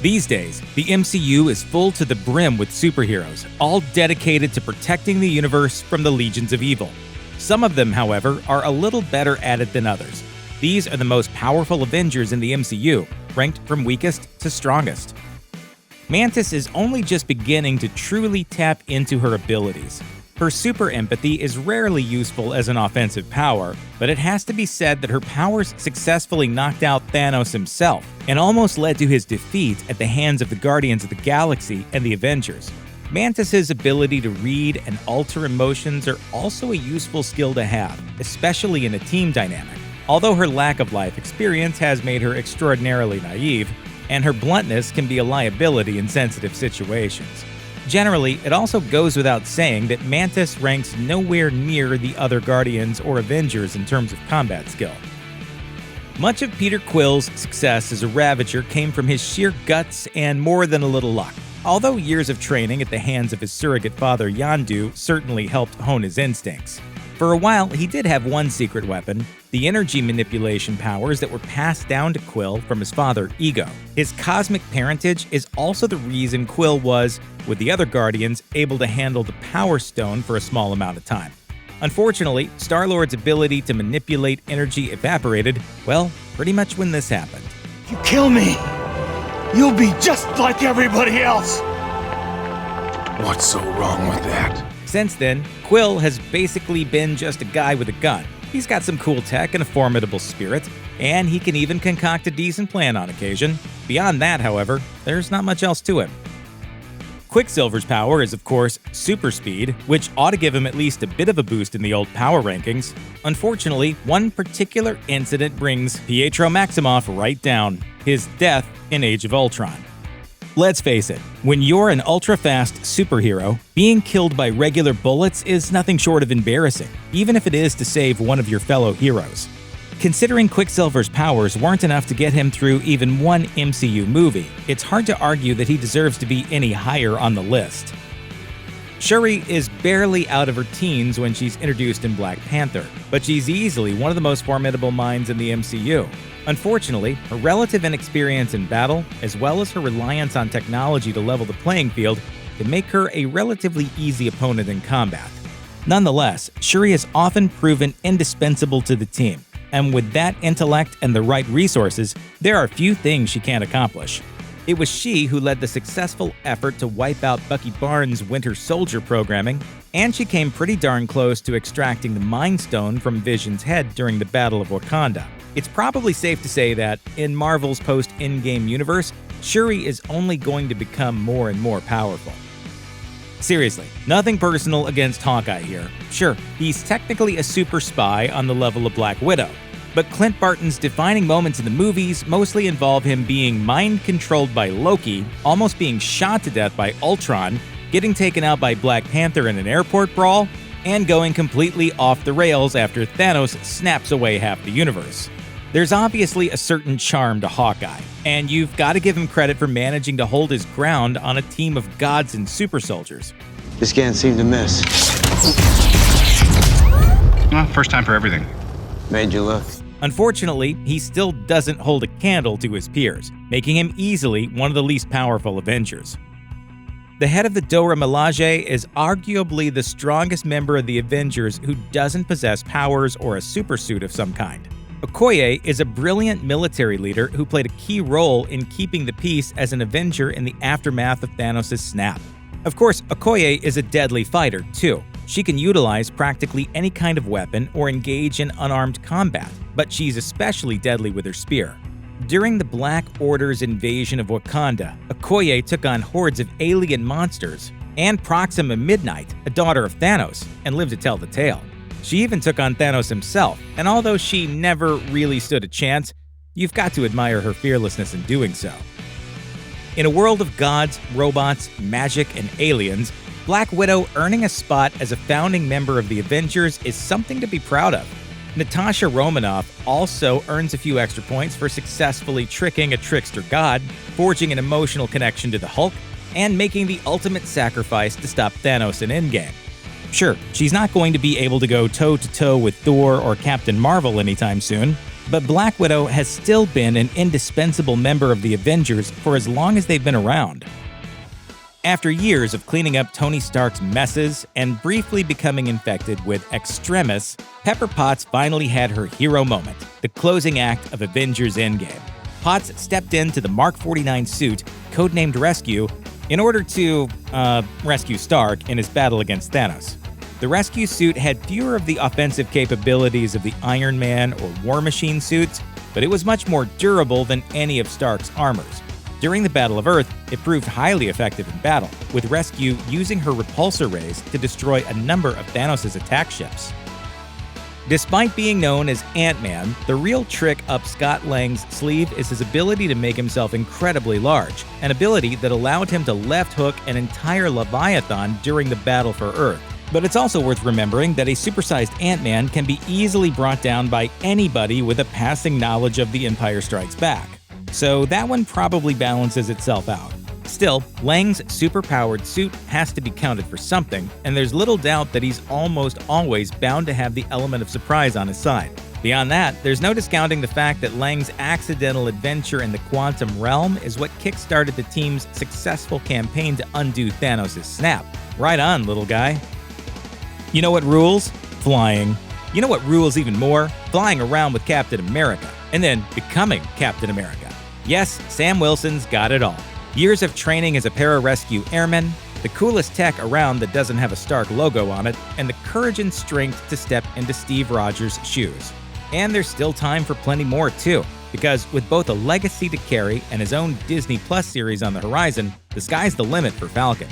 These days, the MCU is full to the brim with superheroes, all dedicated to protecting the universe from the legions of evil. Some of them, however, are a little better at it than others. These are the most powerful Avengers in the MCU, ranked from weakest to strongest. Mantis is only just beginning to truly tap into her abilities. Her super empathy is rarely useful as an offensive power, but it has to be said that her powers successfully knocked out Thanos himself, and almost led to his defeat at the hands of the Guardians of the Galaxy and the Avengers. Mantis's ability to read and alter emotions are also a useful skill to have, especially in a team dynamic. Although her lack of life experience has made her extraordinarily naive, and her bluntness can be a liability in sensitive situations. Generally, it also goes without saying that Mantis ranks nowhere near the other Guardians or Avengers in terms of combat skill. Much of Peter Quill's success as a Ravager came from his sheer guts and more than a little luck. Although years of training at the hands of his surrogate father Yondu certainly helped hone his instincts. For a while, he did have one secret weapon, the energy manipulation powers that were passed down to Quill from his father, Ego. His cosmic parentage is also the reason Quill was, with the other Guardians, able to handle the Power Stone for a small amount of time. Unfortunately, Star-Lord's ability to manipulate energy evaporated, well, pretty much when this happened. You kill me, you'll be just like everybody else! What's so wrong with that? Since then, Quill has basically been just a guy with a gun. He's got some cool tech and a formidable spirit, and he can even concoct a decent plan on occasion. Beyond that, however, there's not much else to him. Quicksilver's power is, of course, super speed, which ought to give him at least a bit of a boost in the old power rankings. Unfortunately, one particular incident brings Pietro Maximoff right down: his death in Age of Ultron. Let's face it, when you're an ultra-fast superhero, being killed by regular bullets is nothing short of embarrassing, even if it is to save one of your fellow heroes. Considering Quicksilver's powers weren't enough to get him through even one MCU movie, it's hard to argue that he deserves to be any higher on the list. Shuri is barely out of her teens when she's introduced in Black Panther, but she's easily one of the most formidable minds in the MCU. Unfortunately, her relative inexperience in battle, as well as her reliance on technology to level the playing field, can make her a relatively easy opponent in combat. Nonetheless, Shuri has often proven indispensable to the team, and with that intellect and the right resources, there are few things she can't accomplish. It was she who led the successful effort to wipe out Bucky Barnes' Winter Soldier programming, and she came pretty darn close to extracting the Mind Stone from Vision's head during the Battle of Wakanda. It's probably safe to say that, in Marvel's post-Endgame universe, Shuri is only going to become more and more powerful. Seriously, nothing personal against Hawkeye here. Sure, he's technically a super spy on the level of Black Widow, but Clint Barton's defining moments in the movies mostly involve him being mind-controlled by Loki, almost being shot to death by Ultron, getting taken out by Black Panther in an airport brawl, and going completely off the rails after Thanos snaps away half the universe. There's obviously a certain charm to Hawkeye, and you've got to give him credit for managing to hold his ground on a team of gods and super soldiers. This can't seem to miss. Well, first time for everything. Made you look. Unfortunately, he still doesn't hold a candle to his peers, making him easily one of the least powerful Avengers. The head of the Dora Milaje is arguably the strongest member of the Avengers who doesn't possess powers or a supersuit of some kind. Okoye is a brilliant military leader who played a key role in keeping the peace as an Avenger in the aftermath of Thanos' snap. Of course, Okoye is a deadly fighter, too. She can utilize practically any kind of weapon or engage in unarmed combat, but she's especially deadly with her spear. During the Black Order's invasion of Wakanda, Okoye took on hordes of alien monsters, and Proxima Midnight, a daughter of Thanos, and lived to tell the tale. She even took on Thanos himself, and although she never really stood a chance, you've got to admire her fearlessness in doing so. In a world of gods, robots, magic, and aliens, Black Widow earning a spot as a founding member of the Avengers is something to be proud of. Natasha Romanoff also earns a few extra points for successfully tricking a trickster god, forging an emotional connection to the Hulk, and making the ultimate sacrifice to stop Thanos in Endgame. Sure, she's not going to be able to go toe-to-toe with Thor or Captain Marvel anytime soon, But Black Widow has still been an indispensable member of the Avengers for as long as they've been around. After years of cleaning up Tony Stark's messes and briefly becoming infected with extremis, Pepper Potts finally had her hero moment, the closing act of Avengers Endgame. Potts stepped into the Mark 49 suit, codenamed Rescue, in order to, rescue Stark in his battle against Thanos. The rescue suit had fewer of the offensive capabilities of the Iron Man or War Machine suits, but it was much more durable than any of Stark's armors. During the Battle of Earth, it proved highly effective in battle, with Rescue using her repulsor rays to destroy a number of Thanos' attack ships. Despite being known as Ant-Man, the real trick up Scott Lang's sleeve is his ability to make himself incredibly large, an ability that allowed him to left hook an entire Leviathan during the Battle for Earth. But it's also worth remembering that a supersized Ant-Man can be easily brought down by anybody with a passing knowledge of The Empire Strikes Back. So that one probably balances itself out. Still, Lang's superpowered suit has to be counted for something, and there's little doubt that he's almost always bound to have the element of surprise on his side. Beyond that, there's no discounting the fact that Lang's accidental adventure in the quantum realm is what kickstarted the team's successful campaign to undo Thanos' snap. Right on, little guy. You know what rules? Flying. You know what rules even more? Flying around with Captain America, and then becoming Captain America. Yes, Sam Wilson's got it all. Years of training as a pararescue airman, the coolest tech around that doesn't have a Stark logo on it, and the courage and strength to step into Steve Rogers' shoes. And there's still time for plenty more too, because with both a legacy to carry and his own Disney Plus series on the horizon, the sky's the limit for Falcon.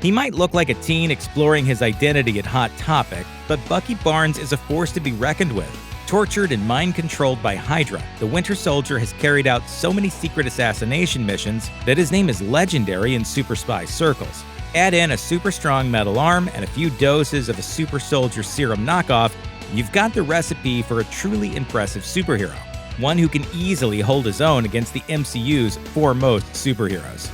He might look like a teen exploring his identity at Hot Topic, but Bucky Barnes is a force to be reckoned with. Tortured and mind-controlled by Hydra, the Winter Soldier has carried out so many secret assassination missions that his name is legendary in super spy circles. Add in a super strong metal arm and a few doses of a super soldier serum knockoff, you've got the recipe for a truly impressive superhero. One who can easily hold his own against the MCU's foremost superheroes.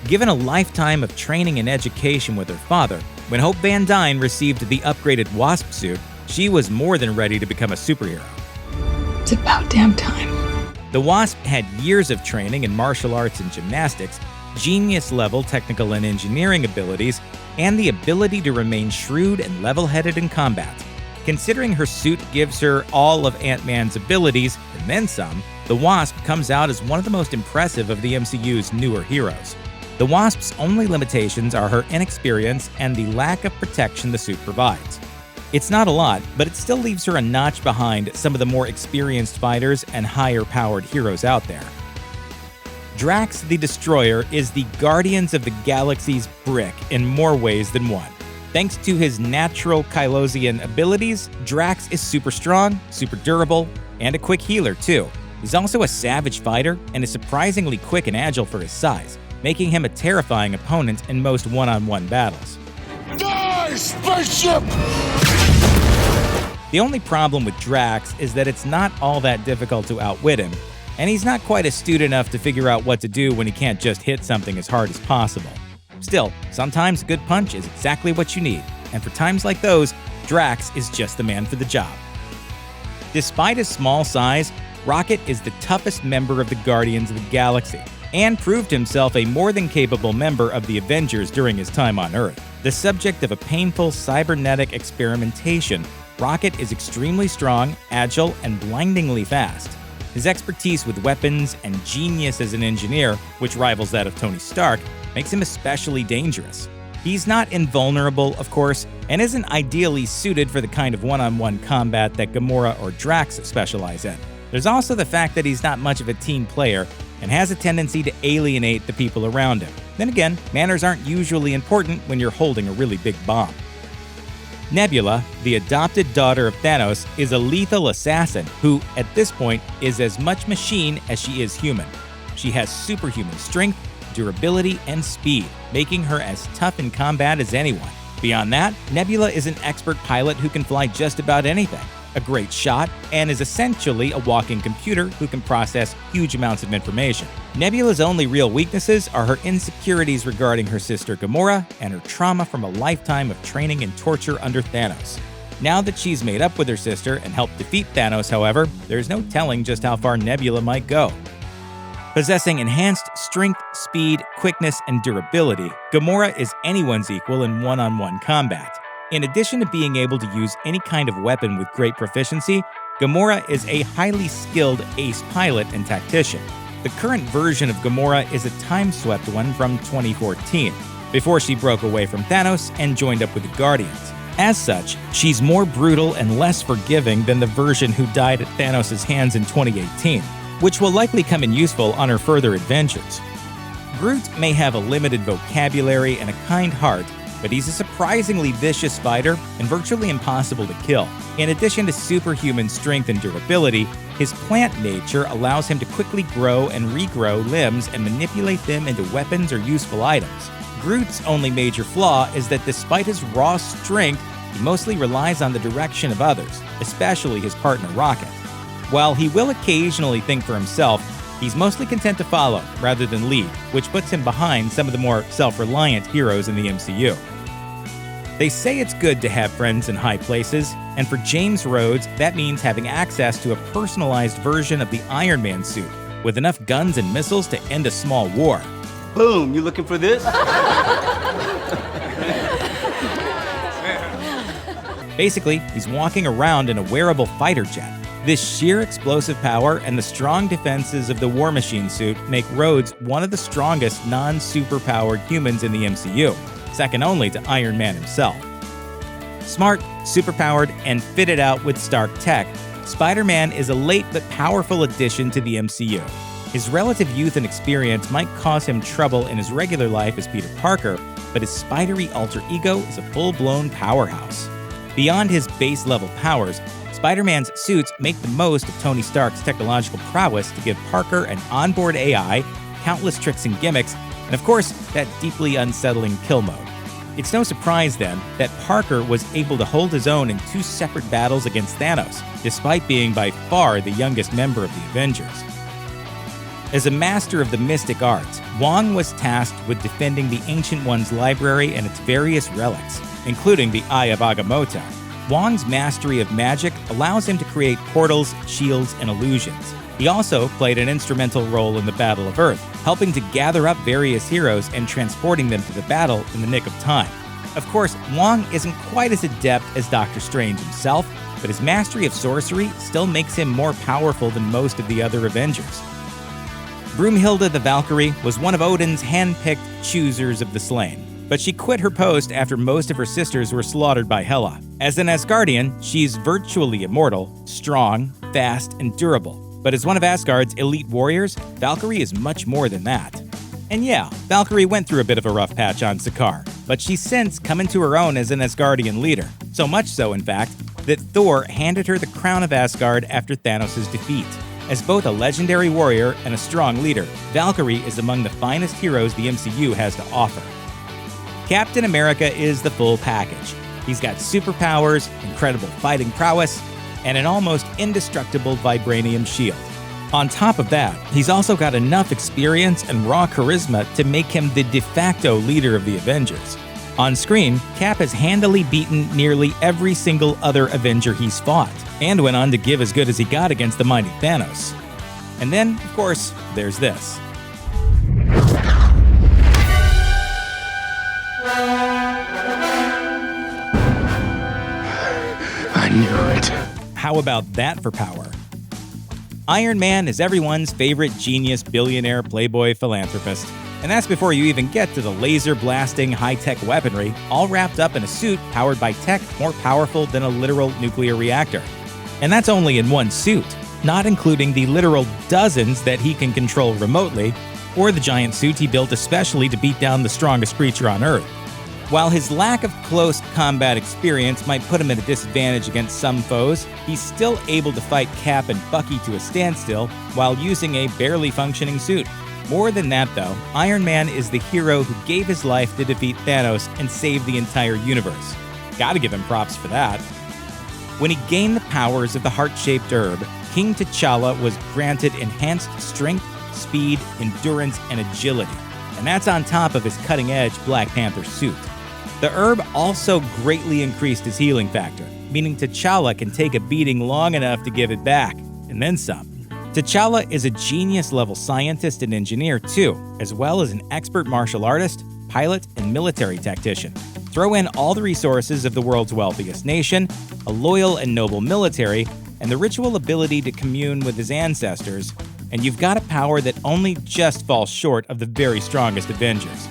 Given a lifetime of training and education with her father, when Hope Van Dyne received the upgraded Wasp suit, she was more than ready to become a superhero. It's about damn time. The Wasp had years of training in martial arts and gymnastics, genius-level technical and engineering abilities, and the ability to remain shrewd and level-headed in combat. Considering her suit gives her all of Ant-Man's abilities, and then some, the Wasp comes out as one of the most impressive of the MCU's newer heroes. The Wasp's only limitations are her inexperience and the lack of protection the suit provides. It's not a lot, but it still leaves her a notch behind some of the more experienced fighters and higher-powered heroes out there. Drax the Destroyer is the Guardians of the Galaxy's brick in more ways than one. Thanks to his natural Kylosian abilities, Drax is super strong, super durable, and a quick healer too. He's also a savage fighter and is surprisingly quick and agile for his size, making him a terrifying opponent in most one-on-one battles. Die, spaceship! The only problem with Drax is that it's not all that difficult to outwit him, and he's not quite astute enough to figure out what to do when he can't just hit something as hard as possible. Still, sometimes a good punch is exactly what you need, and for times like those, Drax is just the man for the job. Despite his small size, Rocket is the toughest member of the Guardians of the Galaxy, and proved himself a more than capable member of the Avengers during his time on Earth. The subject of a painful cybernetic experimentation, Rocket is extremely strong, agile, and blindingly fast. His expertise with weapons and genius as an engineer, which rivals that of Tony Stark, makes him especially dangerous. He's not invulnerable, of course, and isn't ideally suited for the kind of one-on-one combat that Gamora or Drax specialize in. There's also the fact that he's not much of a team player and has a tendency to alienate the people around him. Then again, manners aren't usually important when you're holding a really big bomb. Nebula, the adopted daughter of Thanos, is a lethal assassin who, at this point, is as much machine as she is human. She has superhuman strength, durability, and speed, making her as tough in combat as anyone. Beyond that, Nebula is an expert pilot who can fly just about anything, a great shot, and is essentially a walking computer who can process huge amounts of information. Nebula's only real weaknesses are her insecurities regarding her sister Gamora and her trauma from a lifetime of training and torture under Thanos. Now that she's made up with her sister and helped defeat Thanos, however, there's no telling just how far Nebula might go. Possessing enhanced strength, speed, quickness, and durability, Gamora is anyone's equal in one-on-one combat. In addition to being able to use any kind of weapon with great proficiency, Gamora is a highly skilled ace pilot and tactician. The current version of Gamora is a time-swept one from 2014, before she broke away from Thanos and joined up with the Guardians. As such, she's more brutal and less forgiving than the version who died at Thanos' hands in 2018, which will likely come in useful on her further adventures. Groot may have a limited vocabulary and a kind heart, but he's a surprisingly vicious fighter and virtually impossible to kill. In addition to superhuman strength and durability, his plant nature allows him to quickly grow and regrow limbs and manipulate them into weapons or useful items. Groot's only major flaw is that despite his raw strength, he mostly relies on the direction of others, especially his partner Rocket. While he will occasionally think for himself, he's mostly content to follow rather than lead, which puts him behind some of the more self-reliant heroes in the MCU. They say it's good to have friends in high places, and for James Rhodes, that means having access to a personalized version of the Iron Man suit, with enough guns and missiles to end a small war. Boom, you looking for this? Basically, he's walking around in a wearable fighter jet. This sheer explosive power and the strong defenses of the War Machine suit make Rhodes one of the strongest non-superpowered humans in the MCU, second only to Iron Man himself. Smart, superpowered, and fitted out with Stark tech, Spider-Man is a late but powerful addition to the MCU. His relative youth and experience might cause him trouble in his regular life as Peter Parker, but his spidery alter ego is a full-blown powerhouse. Beyond his base-level powers, Spider-Man's suits make the most of Tony Stark's technological prowess to give Parker an onboard AI, countless tricks and gimmicks, and of course, that deeply unsettling kill mode. It's no surprise, then, that Parker was able to hold his own in 2 separate battles against Thanos, despite being by far the youngest member of the Avengers. As a master of the mystic arts, Wong was tasked with defending the Ancient One's library and its various relics, including the Eye of Agamotto. Wong's mastery of magic allows him to create portals, shields, and illusions. He also played an instrumental role in the Battle of Earth, helping to gather up various heroes and transporting them to the battle in the nick of time. Of course, Wong isn't quite as adept as Doctor Strange himself, but his mastery of sorcery still makes him more powerful than most of the other Avengers. Broomhilda the Valkyrie was one of Odin's hand-picked choosers of the slain, but she quit her post after most of her sisters were slaughtered by Hela. As an Asgardian, she's virtually immortal, strong, fast, and durable. But as one of Asgard's elite warriors, Valkyrie is much more than that. And yeah, Valkyrie went through a bit of a rough patch on Sakaar, but she's since come into her own as an Asgardian leader. So much so, in fact, that Thor handed her the crown of Asgard after Thanos' defeat. As both a legendary warrior and a strong leader, Valkyrie is among the finest heroes the MCU has to offer. Captain America is the full package. He's got superpowers, incredible fighting prowess, and an almost indestructible vibranium shield. On top of that, he's also got enough experience and raw charisma to make him the de facto leader of the Avengers. On screen, Cap has handily beaten nearly every single other Avenger he's fought, and went on to give as good as he got against the mighty Thanos. And then, of course, there's this. I knew it. How about that for power? Iron Man is everyone's favorite genius, billionaire, playboy, philanthropist. And that's before you even get to the laser-blasting, high-tech weaponry, all wrapped up in a suit powered by tech more powerful than a literal nuclear reactor. And that's only in one suit, not including the literal dozens that he can control remotely, or the giant suit he built especially to beat down the strongest creature on Earth. While his lack of close combat experience might put him at a disadvantage against some foes, he's still able to fight Cap and Bucky to a standstill while using a barely functioning suit. More than that, though, Iron Man is the hero who gave his life to defeat Thanos and save the entire universe. Gotta give him props for that. When he gained the powers of the heart-shaped herb, King T'Challa was granted enhanced strength, speed, endurance, and agility. And that's on top of his cutting-edge Black Panther suit. The herb also greatly increased his healing factor, meaning T'Challa can take a beating long enough to give it back, and then some. T'Challa is a genius-level scientist and engineer too, as well as an expert martial artist, pilot, and military tactician. Throw in all the resources of the world's wealthiest nation, a loyal and noble military, and the ritual ability to commune with his ancestors, and you've got a power that only just falls short of the very strongest Avengers.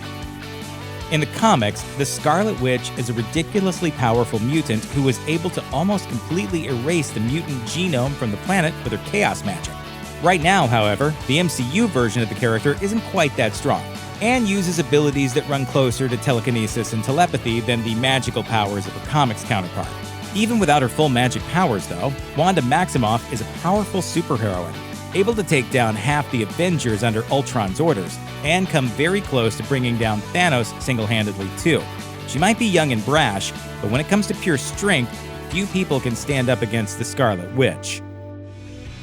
In the comics, the Scarlett Witch is a ridiculously powerful mutant who was able to almost completely erase the mutant genome from the planet with her chaos magic. Right now, however, the MCU version of the character isn't quite that strong, and uses abilities that run closer to telekinesis and telepathy than the magical powers of her comics counterpart. Even without her full magic powers, though, Wanda Maximoff is a powerful superheroine, able to take down half the Avengers under Ultron's orders, and come very close to bringing down Thanos single-handedly too. She might be young and brash, but when it comes to pure strength, few people can stand up against the Scarlet Witch.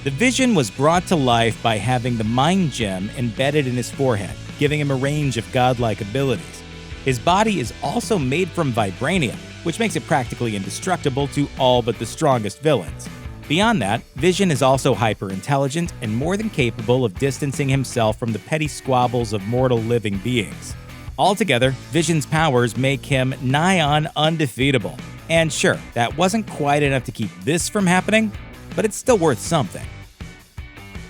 The Vision was brought to life by having the Mind Gem embedded in his forehead, giving him a range of godlike abilities. His body is also made from vibranium, which makes it practically indestructible to all but the strongest villains. Beyond that, Vision is also hyper-intelligent and more than capable of distancing himself from the petty squabbles of mortal living beings. Altogether, Vision's powers make him nigh on undefeatable. And sure, that wasn't quite enough to keep this from happening, but it's still worth something.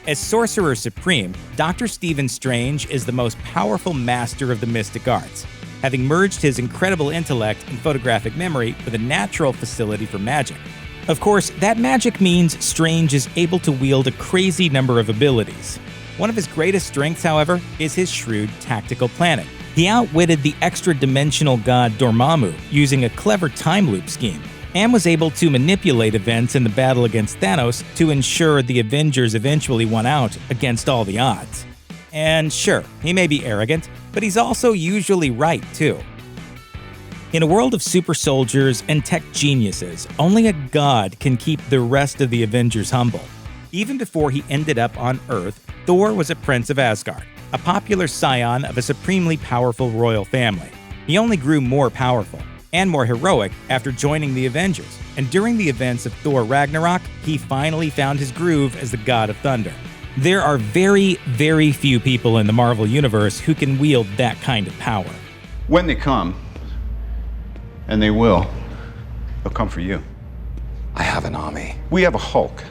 As Sorcerer Supreme, Dr. Stephen Strange is the most powerful master of the mystic arts, having merged his incredible intellect and photographic memory with a natural facility for magic. Of course, that magic means Strange is able to wield a crazy number of abilities. One of his greatest strengths, however, is his shrewd tactical planning. He outwitted the extra-dimensional god Dormammu using a clever time loop scheme, and was able to manipulate events in the battle against Thanos to ensure the Avengers eventually won out against all the odds. And sure, he may be arrogant, but he's also usually right too. In a world of super soldiers and tech geniuses, only a god can keep the rest of the Avengers humble. Even before he ended up on Earth, Thor was a prince of Asgard, a popular scion of a supremely powerful royal family. He only grew more powerful and more heroic after joining the Avengers, and during the events of Thor Ragnarok, he finally found his groove as the god of thunder. There are very, very few people in the Marvel Universe who can wield that kind of power. When they come, and they will, they'll come for you. I have an army. We have a Hulk.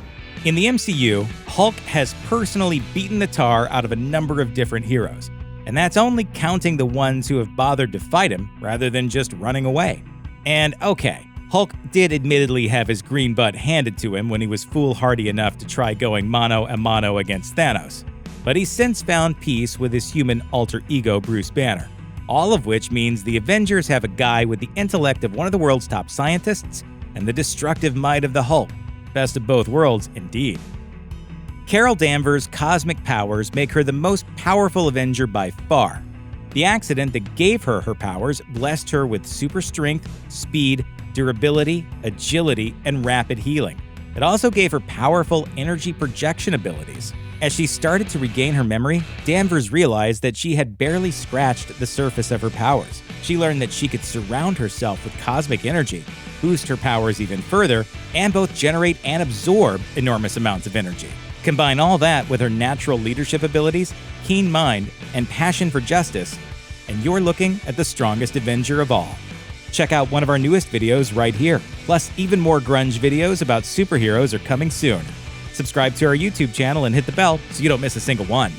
In the MCU, Hulk has personally beaten the tar out of a number of different heroes, and that's only counting the ones who have bothered to fight him rather than just running away. And okay, Hulk did admittedly have his green butt handed to him when he was foolhardy enough to try going mano a mano against Thanos, but he's since found peace with his human alter ego Bruce Banner. All of which means the Avengers have a guy with the intellect of one of the world's top scientists and the destructive might of the Hulk. Best of both worlds, indeed. Carol Danvers' cosmic powers make her the most powerful Avenger by far. The accident that gave her her powers blessed her with super strength, speed, durability, agility, and rapid healing. It also gave her powerful energy projection abilities. As she started to regain her memory, Danvers realized that she had barely scratched the surface of her powers. She learned that she could surround herself with cosmic energy, boost her powers even further, and both generate and absorb enormous amounts of energy. Combine all that with her natural leadership abilities, keen mind, and passion for justice, and you're looking at the strongest Avenger of all. Check out one of our newest videos right here. Plus, even more grunge videos about superheroes are coming soon. Subscribe to our YouTube channel and hit the bell so you don't miss a single one.